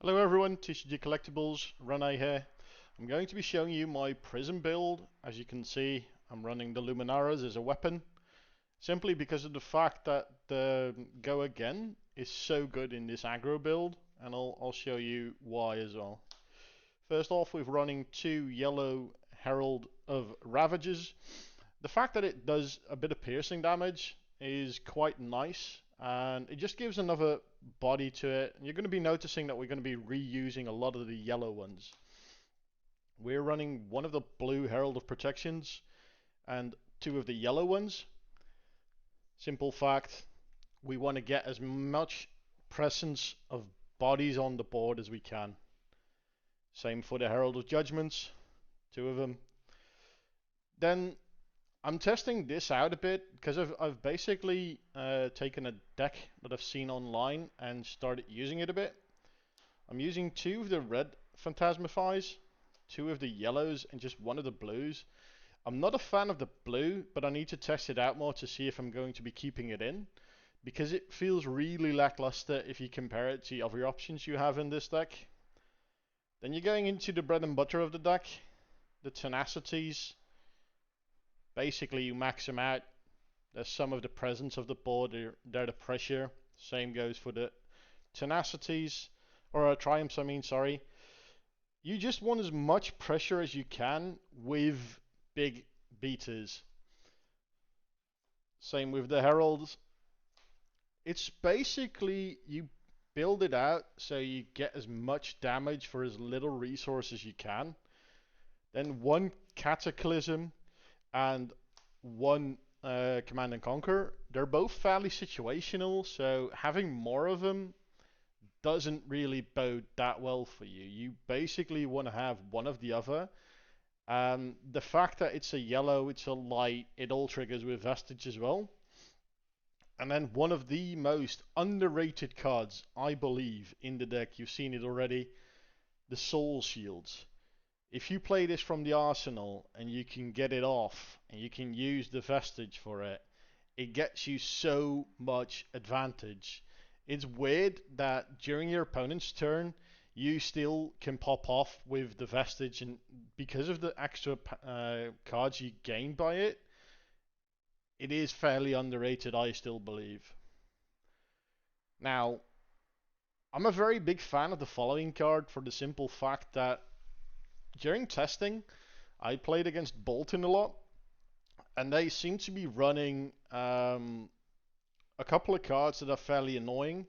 Hello everyone, TCG-Collectibles, René here. I'm going to be showing you my Prism build. As you can see, I'm running the Luminaras as a weapon, simply because of the fact that the Go Again is so good in this aggro build, and I'll show you why as well. First off, we're running 2 yellow Herald of Ravages. The fact that it does a bit of piercing damage is quite nice, and it just gives another body to it. And you're going to be noticing that we're going to be reusing a lot of the yellow ones. We're running one of the blue Herald of Protections and 2 of the yellow ones. Simple fact, we want to get as much presence of bodies on the board as we can. Same for the Herald of Judgments, 2 of them. Then I'm testing this out a bit because I've basically taken a deck that I've seen online and started using it a bit. I'm using 2 of the red Phantasmifies, 2 of the yellows, and just 1 of the blues. I'm not a fan of the blue, but I need to test it out more to see if I'm going to be keeping it in, because it feels really lackluster if you compare it to other options you have in this deck. Then you're going into the bread and butter of the deck, the tenacities. Basically, you max them out. There's some of the presence of the board, they're the pressure. Same goes for the tenacities, or triumphs, I mean, sorry. You just want as much pressure as you can with big beaters. Same with the heralds. It's basically you build it out so you get as much damage for as little resource as you can. Then 1 cataclysm and 1 Command and Conquer. They're both fairly situational, so having more of them doesn't really bode that well for you. You basically want to have one of the other. The fact that it's a yellow, it's a light, it all triggers with Vestige as well. And then one of the most underrated cards, I believe, in the deck, you've seen it already, the Soul Shields. If you play this from the arsenal and you can get it off and you can use the Vestige for it, it gets you so much advantage. It's weird that during your opponent's turn, you still can pop off with the Vestige, and because of the extra cards you gain by it, it is fairly underrated, I still believe. Now, I'm a very big fan of the following card for the simple fact that during testing, I played against Bolton a lot, and they seem to be running a couple of cards that are fairly annoying.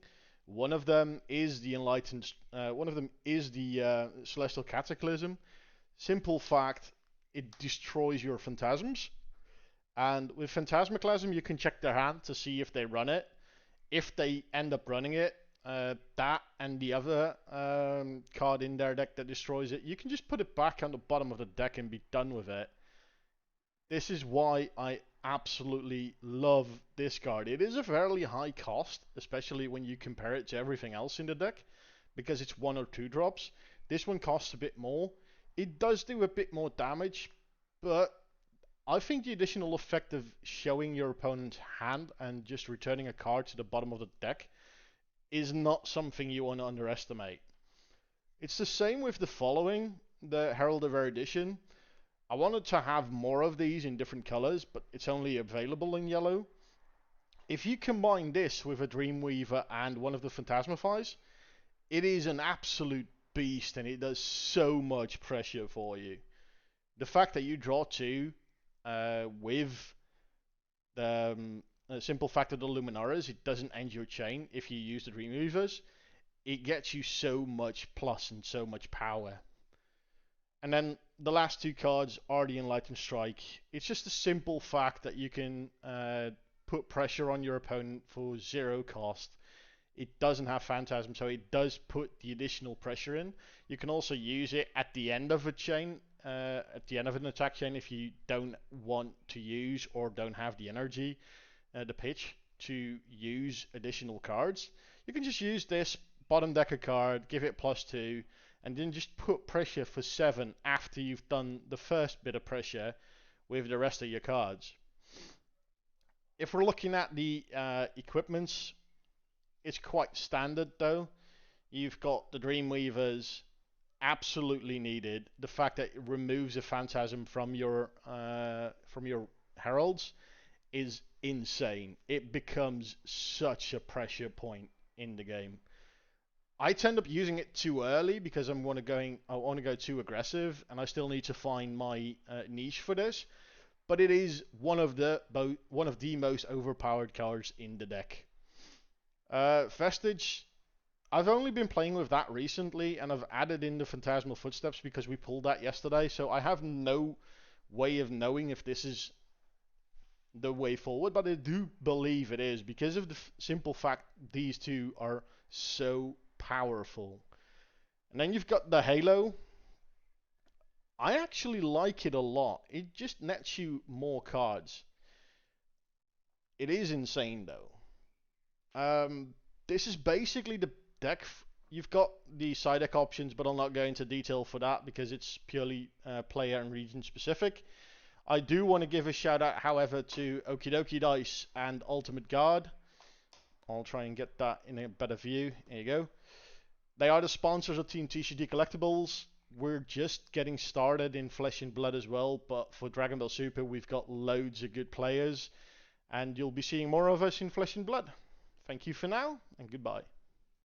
One of them is the Enlightened. One of them is the Celestial Cataclysm. Simple fact, it destroys your Phantasms. And with Phantasmaclasm, you can check their hand to see if they run it. If they end up running it, that and the other card in their deck that destroys it, you can just put it back on the bottom of the deck and be done with it. This is why I absolutely love this card. It is a fairly high cost, especially when you compare it to everything else in the deck, because it's 1 or 2 drops. This one costs a bit more. It does do a bit more damage, but I think the additional effect of showing your opponent's hand and just returning a card to the bottom of the deck is not something you want to underestimate. It's the same with the following, the Herald of Erudition. I wanted to have more of these in different colors, but it's only available in yellow. If you combine this with a Dreamweaver and one of the Phantasmifies, it is an absolute beast, and it does so much pressure for you. The fact that you draw 2 with the simple fact of the Luminaras, it doesn't end your chain if you use the Dreamweavers. It gets you so much plus and so much power. And then the last 2 cards are the Enlightened Strike. It's just a simple fact that you can put pressure on your opponent for 0 cost. It doesn't have Phantasm, so it does put the additional pressure in. You can also use it at the end of a chain, at the end of an attack chain, if you don't want to use or don't have the energy, the pitch to use additional cards. You can just use this bottom deck a card, give it +2, and then just put pressure for 7 after you've done the first bit of pressure with the rest of your cards. If we're looking at the equipments, it's quite standard though. You've got the Dreamweavers, absolutely needed. The fact that it removes a Phantasm from your heralds is insane. It becomes such a pressure point in the game. I tend up using it too early because I want to go too aggressive, and I still need to find my niche for this. But it is one of the most overpowered cards in the deck. Vestige, I've only been playing with that recently, and I've added in the Phantasmal Footsteps because we pulled that yesterday, so I have no way of knowing if this is the way forward, but I do believe it is because of the simple fact these two are so powerful. And then you've got the Halo. I actually like it a lot. It just nets you more cards. It is insane though. This is basically the deck. You've got the side deck options, but I'll not go into detail for that because it's purely player and region specific. I do want to give a shout out, however, to Okie Dice and Ultimate Guard. I'll try and get that in a better view. There you go. They are the sponsors of Team TCG-Collectibles. We're just getting started in Flesh and Blood as well, but for Dragon Ball Super, we've got loads of good players, and you'll be seeing more of us in Flesh and Blood. Thank you for now, and goodbye.